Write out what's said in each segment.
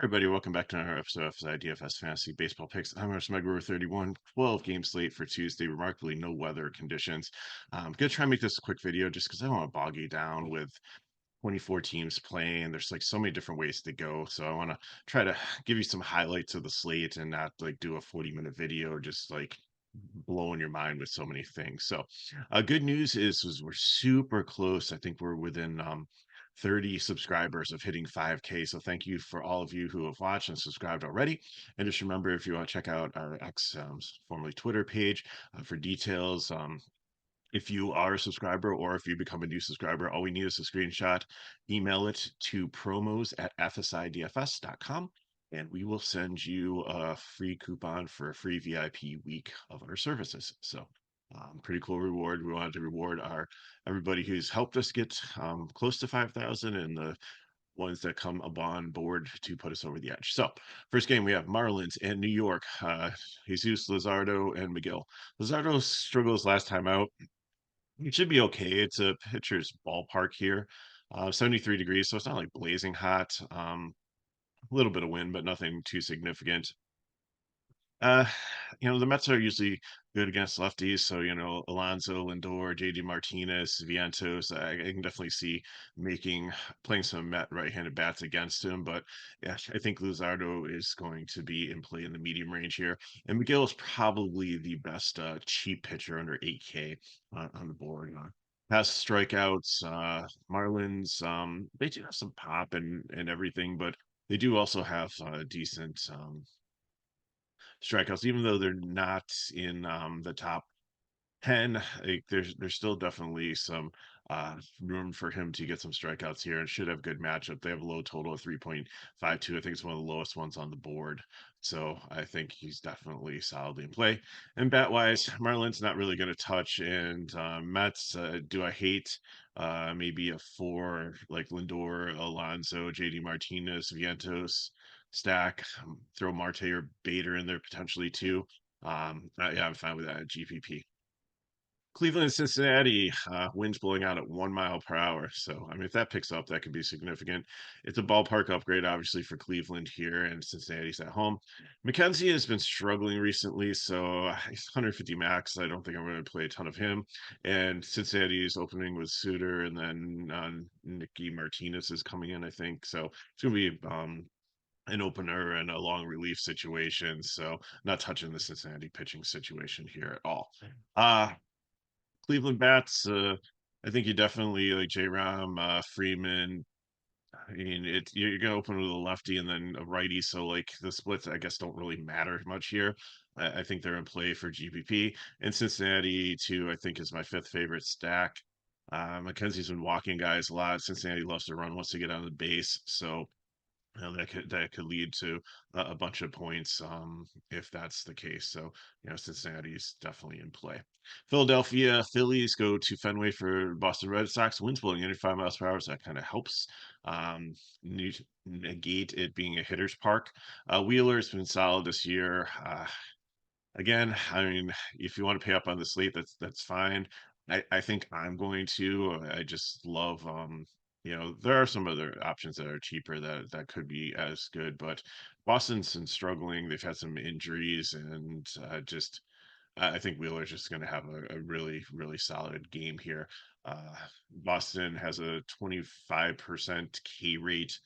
Everybody, welcome back to another episode of FSi DFS Fantasy Baseball Picks. I'm our Smegler 31, 12 game slate for Tuesday. Remarkably, no weather conditions. I'm going to try and make this a quick video just because I don't want to bog you down with 24 teams playing. There's like so many different ways to go. So I want to try to give you some highlights of the slate and not like do a 40-minute video, just like blowing your mind with so many things. So good news is we're super close. I think we're within 30 subscribers of hitting 5K. So thank you for all of you who have watched and subscribed already. And just remember, if you want to check out our X, formerly Twitter page for details, if you are a subscriber or if you become a new subscriber, all we need is a screenshot. Email it to promos@fsidfs.com, and we will send you a free coupon for a free VIP week of our services. So, pretty cool reward. We wanted to reward our everybody who's helped us get close to 5,000 and the ones that come on board to put us over the edge. So, first game we have Marlins and New York. Jesus Luzardo and McGill. Luzardo struggles last time out. It should be okay. It's a pitcher's ballpark here. 73 degrees, so it's not like blazing hot. A little bit of wind, but nothing too significant. Uh, the Mets are usually good against lefties. So, Alonso, Lindor, JD Martinez, Vientos, I can definitely see playing some Met right-handed bats against him. But yeah, I think Luzardo is going to be in play in the medium range here. And McGill is probably the best cheap pitcher under 8K on the board. Has strikeouts. Marlins, they do have some pop and everything, but they do also have decent strikeouts, even though they're not in the top 10. Like, there's still definitely some room for him to get some strikeouts here and should have good matchup. They have a low total of 3.52. I think it's one of the lowest ones on the board. So I think he's definitely solidly in play. And bat wise, Marlins not really going to touch. And Mets, do I hate maybe a four like Lindor, Alonso, JD Martinez, Vientos stack? Throw Marte or Bader in there potentially too. Yeah, I'm fine with that at GPP. Cleveland and Cincinnati, winds blowing out at 1 mile per hour. So, I mean, if that picks up, that could be significant. It's a ballpark upgrade, obviously, for Cleveland here, and Cincinnati's at home. McKenzie has been struggling recently, so he's 150 max. I don't think I'm going to play a ton of him. And Cincinnati is opening with Suter, and then Nicky Martinez is coming in, I think. So, it's going to be an opener and a long relief situation. So, not touching the Cincinnati pitching situation here at all. Cleveland bats, I think you definitely like J-Ram, Freeman. I mean, you're gonna open with a lefty and then a righty, so like the splits, I guess, don't really matter much here. I think they're in play for GPP. And Cincinnati, too, I think is my fifth favorite stack. McKenzie's been walking guys a lot. Cincinnati loves to run, wants to get on the base, so that could lead to a bunch of points if that's the case. So Cincinnati's definitely in play. Philadelphia Phillies go to Fenway for Boston Red Sox. Winds blowing 85 miles per hour, so that kind of helps um, negate it being a hitter's park. Wheeler's been solid this year. Again, I mean, if you want to pay up on the slate, that's fine. I think I'm going to. I just love there are some other options that are cheaper that could be as good, but Boston's been struggling. They've had some injuries and just I think Wheeler's just going to have a really, really solid game here. Boston has a 25% K rate.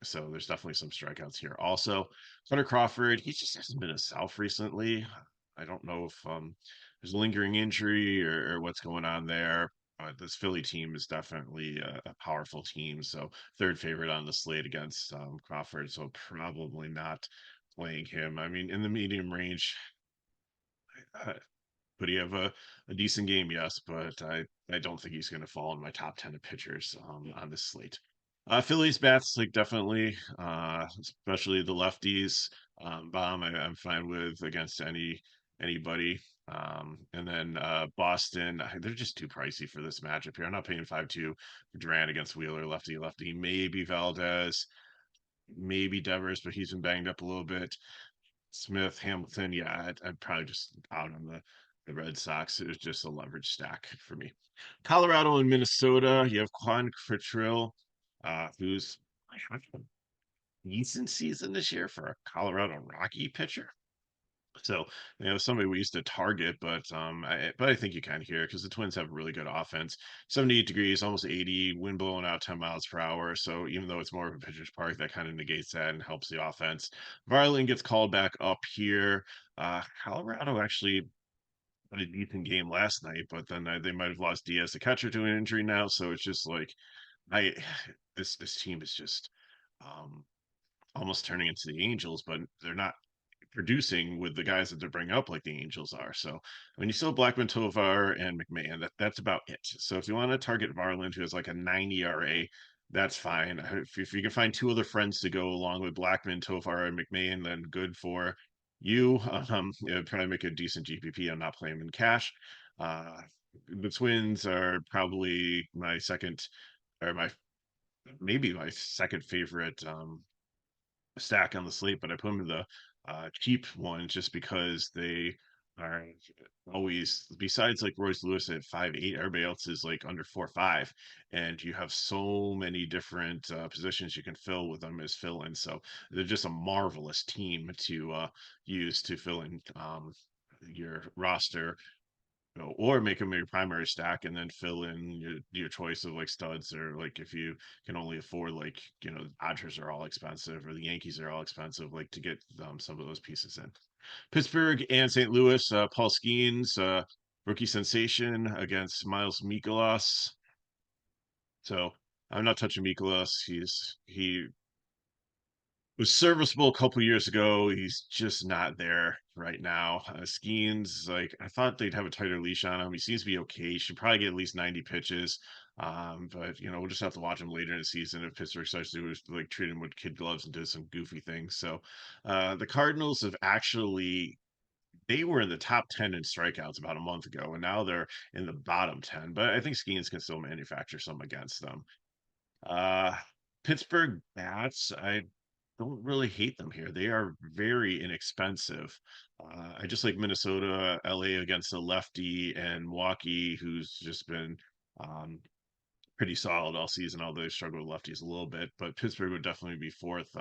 So there's definitely some strikeouts here. Also, Hunter Crawford, he just hasn't been himself recently. I don't know if there's a lingering injury or what's going on there. This Philly team is definitely a powerful team. So third favorite on the slate against Crawford. So probably not playing him. I mean, in the medium range, uh, could he have a decent game? Yes, but I don't think he's going to fall in my top 10 of pitchers on this slate. Phillies bats, like definitely, especially the lefties. I'm fine with against anybody. And then Boston, they're just too pricey for this matchup here. I'm not paying 5-2 for Duran against Wheeler, lefty, lefty. Maybe Valdez, maybe Devers, but he's been banged up a little bit. Smith, Hamilton, yeah, I'd probably just out on the Red Sox. It was just a leverage stack for me. Colorado and Minnesota, you have Quan Quantrill, who's decent season this year for a Colorado Rocky pitcher. So, somebody we used to target, but I think you kind of hear it because the Twins have a really good offense. 78 degrees, almost 80, wind blowing out 10 miles per hour. So even though it's more of a pitcher's park, that kind of negates that and helps the offense. Varlin gets called back up here. Colorado actually had a decent game last night, but then they might have lost Diaz, the catcher, to an injury now. So it's just like I this team is just um almost turning into the Angels, but they're not producing with the guys that they bring up like the Angels are. So when you still have Blackman, Tovar, and McMahon, that's about it. So if you want to target Varland, who has like a 90 ERA, that's fine. If you can find two other friends to go along with Blackman, Tovar, and McMahon, then good for you. Probably make a decent GPP. I'm not playing them in cash. Uh, the Twins are probably my second, or my maybe my second favorite stack on the slate, but I put them in the cheap one just because they are always, besides like Royce Lewis at 5'8", everybody else is like under 4'5", and you have so many different positions you can fill with them as fill-in. So they're just a marvelous team to use to fill in your roster, or make them your primary stack and then fill in your choice of like studs, or like if you can only afford, like, the Dodgers are all expensive or the Yankees are all expensive, like to get some of those pieces in. Pittsburgh and St. Louis, Paul Skeens, rookie sensation against Miles Mikolas. So I'm not touching Mikolas. He was serviceable a couple years ago. He's just not there right now. Skeens, like I thought they'd have a tighter leash on him. He seems to be okay. He should probably get at least 90 pitches. But we'll just have to watch him later in the season if Pittsburgh starts to do like treat him with kid gloves and do some goofy things. So the Cardinals have actually, they were in the top 10 in strikeouts about a month ago, and now they're in the bottom 10. But I think Skeens can still manufacture some against them. Uh, Pittsburgh bats, I don't really hate them here. They are very inexpensive. I just like Minnesota, LA against the lefty, and Milwaukee, who's just been um, pretty solid all season, although they struggle with lefties a little bit. But Pittsburgh would definitely be fourth.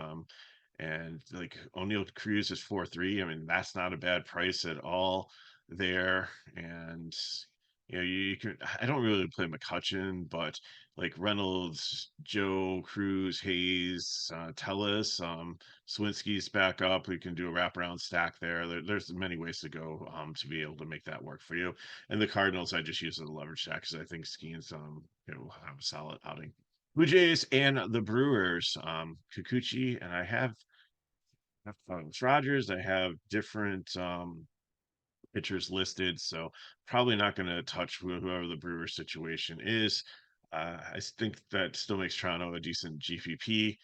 And like O'Neill Cruz is 4.3. I mean, that's not a bad price at all there. And you can. I don't really play McCutcheon, but like Reynolds, Joe, Cruz, Hayes, Tellis, Swinski's back up. We can do a wraparound stack there's many ways to go to be able to make that work for you. And the Cardinals, I just use as a leverage stack because I think Skeens have a solid outing. Blue Jays and the Brewers, Kikuchi, and I have Rogers. I have different pitchers listed, so probably not going to touch whoever the Brewer situation is. I think that still makes Toronto a decent GPP.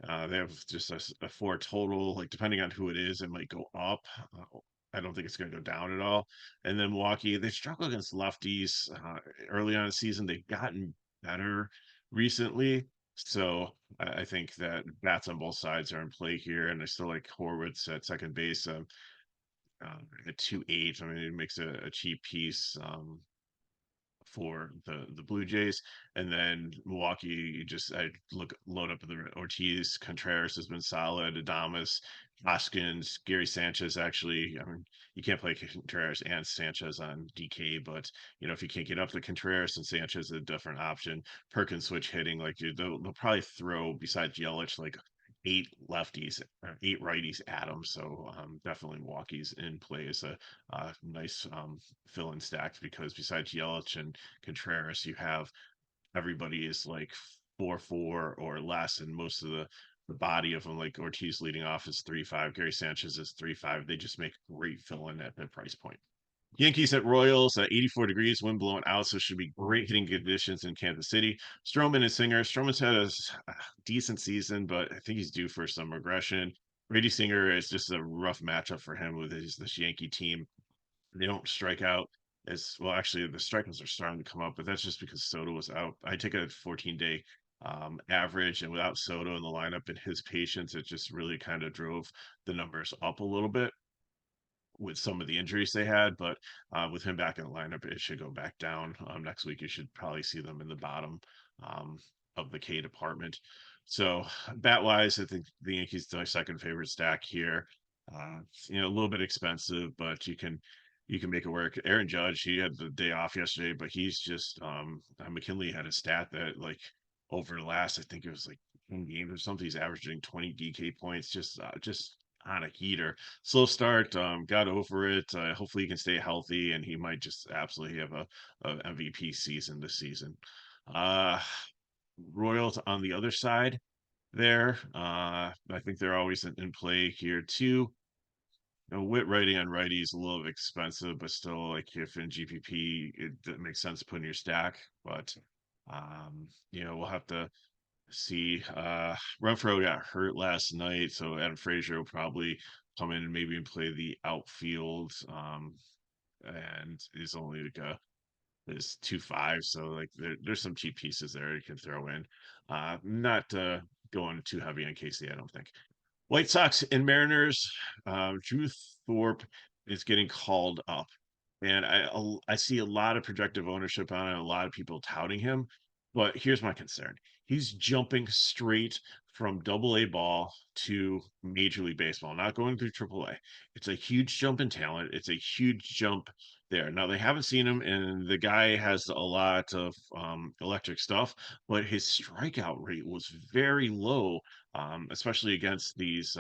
They have just a four total. Like depending on who it is, it might go up. I don't think it's going to go down at all. And then Milwaukee, they struggle against lefties early on in the season. They've gotten better recently. So I think that bats on both sides are in play here, and I still like Horwitz at second base. At 2.8. I mean, it makes a cheap piece for the Blue Jays. And then Milwaukee, I load up the Ortiz. Contreras has been solid. Adamas, Hoskins, Gary Sanchez. Actually, I mean, you can't play Contreras and Sanchez on DK, but if you can't get up to Contreras, and Sanchez is a different option. Perkins switch hitting, like they'll probably throw, besides Yelich, like eight lefties or eight righties at him. So definitely Milwaukee's in play as a nice fill-in stacks, because besides Yelich and Contreras, you have everybody is like 4.4 or less, and most of the body of them, like Ortiz leading off is 3.5, Gary Sanchez is 3.5. They just make great fill-in at that price point. Yankees at Royals, 84 degrees, wind blowing out, so should be great hitting conditions in Kansas City. Stroman and Singer. Stroman's had a decent season, but I think he's due for some regression. Brady Singer is just a rough matchup for him with this Yankee team. They don't strike out as well. Actually, the strikeouts are starting to come up, but that's just because Soto was out. I take a 14-day average, and without Soto in the lineup and his patience, it just really kind of drove the numbers up a little bit with some of the injuries they had. But with him back in the lineup, it should go back down. Next week, you should probably see them in the bottom. Um, of the K department. So bat wise, I think the Yankees are my second favorite stack here. Uh, a little bit expensive, but you can make it work. Aaron Judge, he had the day off yesterday, but he's just McKinley had a stat that like over the last, I think it was like 10 games or something, he's averaging 20 DK points, just on a heater. Slow start, got over it. Hopefully he can stay healthy, and he might just absolutely have a MVP season this season. Uh, Royals on the other side there. I think they're always in play here too. Wit righty on righty is a little expensive, but still, like if in GPP, it makes sense to put in your stack. But we'll have to see. Renfro got hurt last night, so Adam Frazier will probably come in and maybe play the outfield. And is only like a is 2.5, so like there's some cheap pieces there you can throw in. Not going too heavy on Casey, I don't think. White Sox and Mariners. Drew Thorpe is getting called up, and I see a lot of projective ownership on it, a lot of people touting him. But here's my concern: he's jumping straight from Double A ball to Major League Baseball, not going through Triple A. It's a huge jump in talent. It's a huge jump there. Now they haven't seen him, and the guy has a lot of electric stuff, but his strikeout rate was very low, especially against these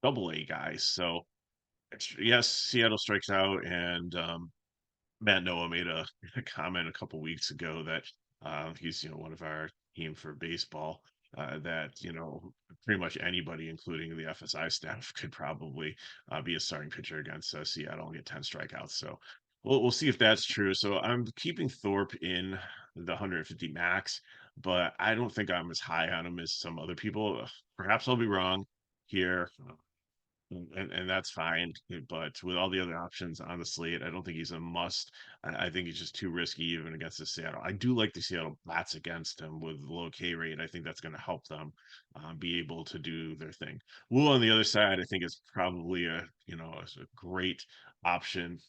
Double A guys. So yes, Seattle strikes out, and Matt Noah made a comment a couple weeks ago that he's one of our team for baseball. That pretty much anybody, including the FSi staff, could probably be a starting pitcher against Seattle and get 10 strikeouts. So we'll see if that's true. So I'm keeping Thorpe in the 150 max, but I don't think I'm as high on him as some other people. Perhaps I'll be wrong here. And that's fine. But with all the other options on the slate, I don't think he's a must. I think he's just too risky even against the Seattle. I do like the Seattle bats against him with low K rate. I think that's going to help them be able to do their thing. Wu on the other side, I think is probably a great option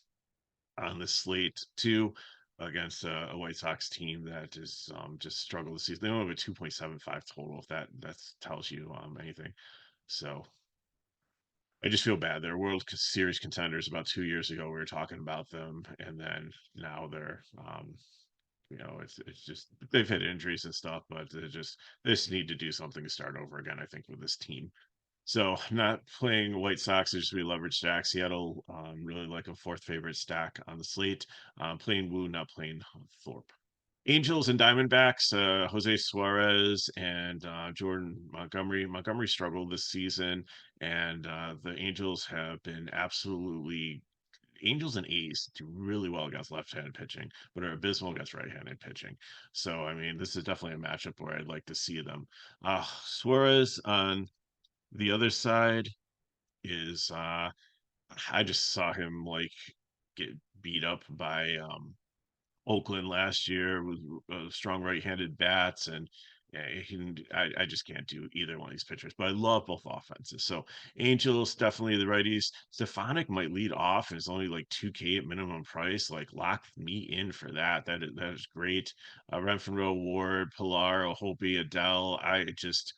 on the slate too against a White Sox team that is just struggled this season. They only have a 2.75 total. If that tells you anything. So I just feel bad. They're World Series contenders. About 2 years ago, we were talking about them, and then now they're, it's just they've had injuries and stuff, but they just need to do something to start over again. I think with this team. So not playing White Sox, there's be leverage stack. Seattle really like a fourth favorite stack on the slate. Playing Wu, not playing Thorpe. Angels and Diamondbacks, Jose Suarez and Jordan Montgomery. Montgomery struggled this season, and the Angels have been absolutely. Angels and A's do really well against left-handed pitching, but are abysmal against right-handed pitching. So, I mean, this is definitely a matchup where I'd like to see them. Suarez on the other side is, I just saw him like get beat up by Oakland last year with strong right-handed bats, and yeah, I just can't do either one of these pitchers. But I love both offenses. So Angels definitely the righties. Stefanik might lead off, and it's only like 2K at minimum price. Like lock me in for that. That is great. Renfroe, Ward, Pilar, Hopi, Adele. I just.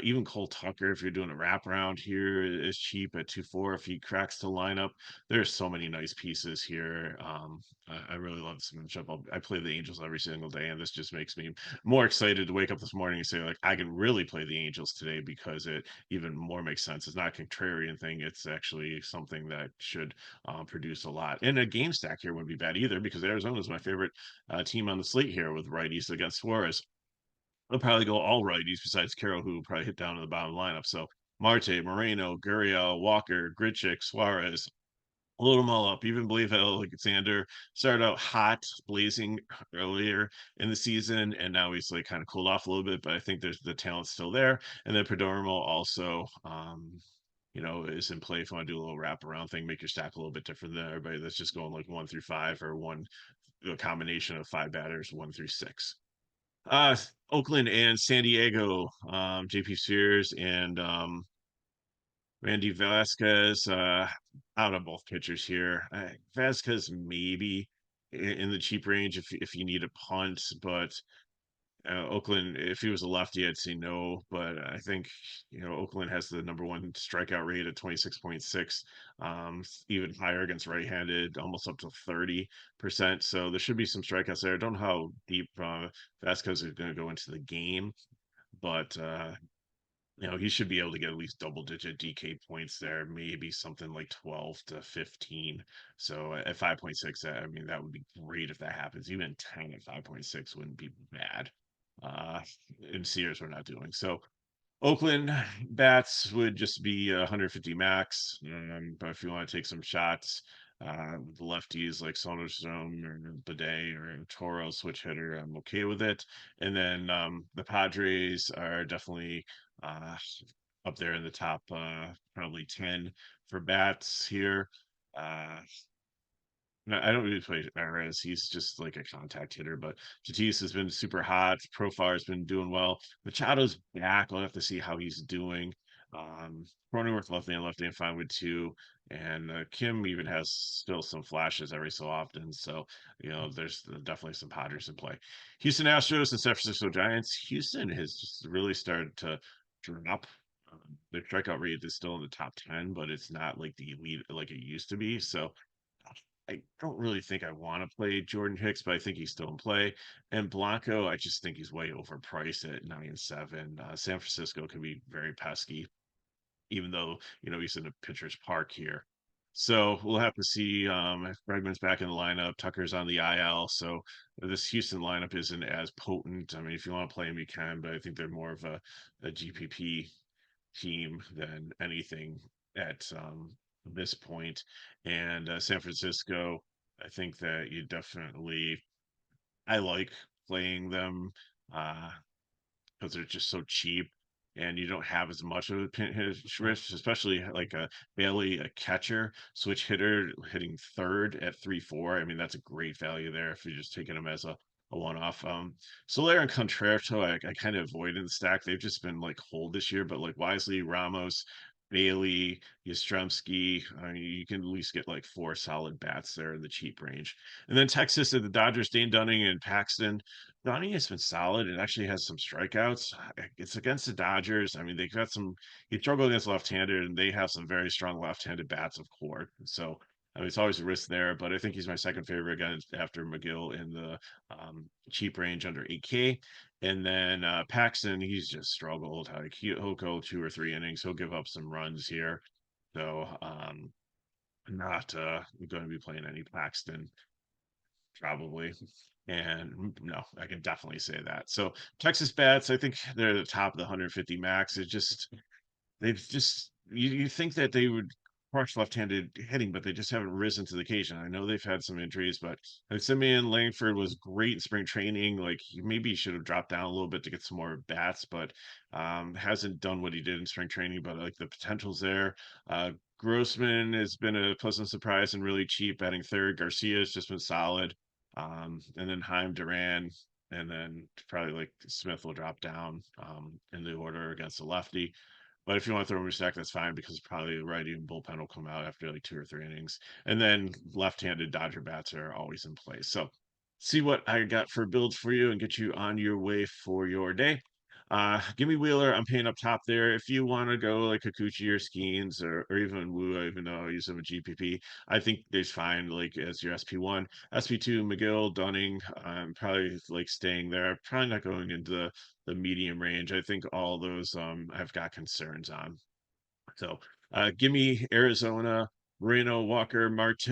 Even Cole Tucker, if you're doing a wraparound here, is cheap at 2.4. If he cracks the lineup, there's so many nice pieces here. I really love this matchup. I play the Angels every single day, and this just makes me more excited to wake up this morning and say, like, I can really play the Angels today because it even more makes sense. It's not a contrarian thing. It's actually something that should produce a lot. And a game stack here wouldn't be bad either because Arizona is my favorite team on the slate here with righties against Suarez. They'll probably go all righties besides Carroll, who will probably hit down in the bottom lineup. So Marte, Moreno, Gurriel, Walker, Grichuk, Suarez, load them all up. Even believe Alexander started out hot, blazing earlier in the season, and now he's like kind of cooled off a little bit. But I think there's the talent still there. And then Perdomo also, is in play if you want to do a little wraparound thing, make your stack a little bit different than everybody that's just going like 1 through 5 or a combination of 5 batters 1 through 6. Oakland and San Diego, JP Sears and Randy Vasquez, out of both pitchers here. Vasquez maybe in the cheap range if you need a punt, but Oakland, if he was a lefty, I'd say no, but I think Oakland has the number one strikeout rate at 26.6, even higher against right-handed, almost up to 30%. So there should be some strikeouts there. I don't know how deep Vasquez is going to go into the game, but he should be able to get at least double-digit DK points there, maybe something like 12 to 15. So at 5.6, I mean, that would be great if that happens. Even 10 at 5.6 wouldn't be bad. Uh, and Sears we're not doing. So Oakland bats would just be 150 max. But if you want to take some shots, with the lefties like Soderstrom or Bidet or Toro switch hitter, I'm okay with it. And then the Padres are definitely uh, up there in the top, probably 10 for bats here. Uh, no, I don't really play Perez. He's just like a contact hitter, but Tatis has been super hot. Profar's been doing well. Machado's back. I'll have to see how he's doing. Cronenworth left hand fine with two, and Kim even has still some flashes every so often. So there's definitely some Padres in play. Houston Astros and San Francisco Giants. Houston has just really started to drop. Their strikeout rate is still in the top 10, but it's not like the elite like it used to be. So I don't really think I want to play Jordan Hicks, but I think he's still in play. And Blanco, I just think he's way overpriced at 9-7. San Francisco can be very pesky, even though he's in a pitcher's park here. So we'll have to see if Bregman's back in the lineup. Tucker's on the IL, so this Houston lineup isn't as potent. I mean, if you want to play him, you can, but I think they're more of a GPP team than anything at this point. And San Francisco, I think that I like playing them because they're just so cheap. And you don't have as much of a pin hit risk, especially like a Bailey, a catcher, switch hitter hitting third at 3-4. I mean, that's a great value there if you're just taking them as a one-off. Soler and Concerto, I kind of avoid in the stack. They've just been like hold this year, but like Wisely, Ramos, Bailey, Yastrzemski, I mean, you can at least get like four solid bats there in the cheap range. And then Texas at the Dodgers, Dane Dunning and Paxton. Donnie has been solid and actually has some strikeouts. It's against the Dodgers. I mean, they got some. He struggled against left-handed, and they have some very strong left-handed bats, of course. So I mean, it's always a risk there. But I think he's my second favorite again after McGill in the cheap range under 8K. And then Paxton, he's just struggled. Like he'll go 2 or 3 innings. He'll give up some runs here. So not going to be playing any Paxton probably. And no, I can definitely say that. So Texas bats, I think they're the top of the 150 max. They've just you think that they would crush left-handed hitting, but they just haven't risen to the occasion. I know they've had some injuries, but Simeon Langford was great in spring training. Like maybe he should have dropped down a little bit to get some more bats, but hasn't done what he did in spring training. But like the potential's there. Grossman has been a pleasant surprise and really cheap, batting third. Garcia has just been solid. And then Heim, Duran, and then probably like Smith will drop down in the order against the lefty. But if you want to throw him a stack, that's fine because probably the righty and bullpen will come out after like 2 or 3 innings. And then left-handed Dodger bats are always in place. So see what I got for builds for you and get you on your way for your day. Give me Wheeler. I'm paying up top there. If you want to go like Kikuchi or Skeens or even Wu, even though I use them a GPP, I think they's fine like as your SP1. SP2, McGill, Dunning, probably like staying there. Probably not going into the medium range. I think all those I've got concerns on. So give me Arizona, Moreno, Walker, Marte,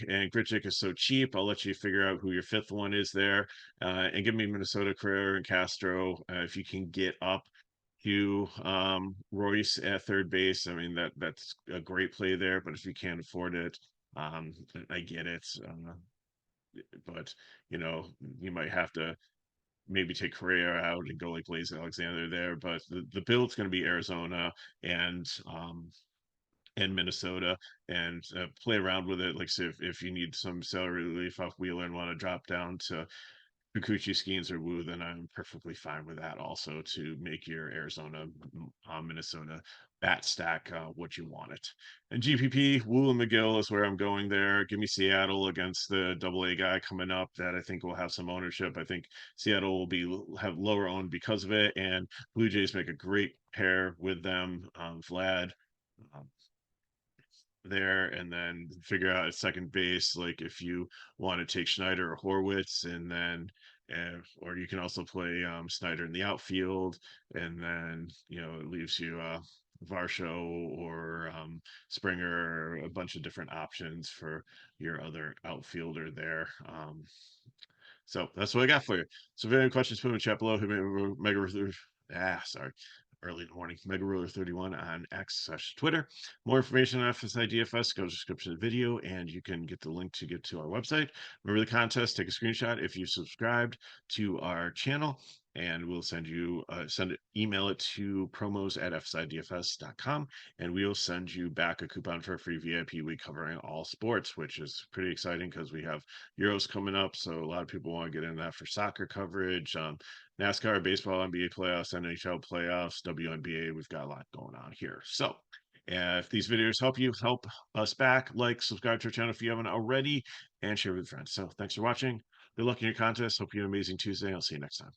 and Grichuk is so cheap. I'll let you figure out who your fifth one is there. And give me Minnesota, Carrera, and Castro. If you can get up to Royce at third base, I mean that's a great play there. But if you can't afford it, I get it. But you might have to maybe take Correa out and go like Blaze Alexander there. But the build's going to be Arizona and Minnesota and play around with it. Like, so if you need some salary relief off Wheeler and want to drop down to Kikuchi, Skeens, or Woo, then I'm perfectly fine with that also to make your Arizona Minnesota bat stack, what you want it. And GPP, Woo and McGill is where I'm going there. Give me Seattle against the AA guy coming up that I think will have some ownership. I think Seattle will have lower owned because of it, and Blue Jays make a great pair with them. Vlad, um, there, and then figure out at second base, like if you want to take Schneider or Horwitz, and then or you can also play Snyder in the outfield, and then it leaves you Varsho or Springer, a bunch of different options for your other outfielder there. So that's what I got for you. So if you have any questions, put them in the chat below. Hit me with Mega Ruler. Sorry. Early in the morning. Mega Ruler 31 on X/Twitter. More information on FSi DFS, go to the description of the video, and you can get the link to get to our website. Remember the contest, take a screenshot if you subscribed to our channel, and we'll email it to promos@fsidfs.com, and we'll send you back a coupon for a free VIP week covering all sports, which is pretty exciting because we have Euros coming up, so a lot of people want to get into that for soccer coverage. NASCAR, baseball, NBA playoffs, NHL playoffs, WNBA. We've got a lot going on here. So, if these videos help us back, like, subscribe to our channel if you haven't already, and share with friends. So, thanks for watching. Good luck in your contest. Hope you have an amazing Tuesday. I'll see you next time.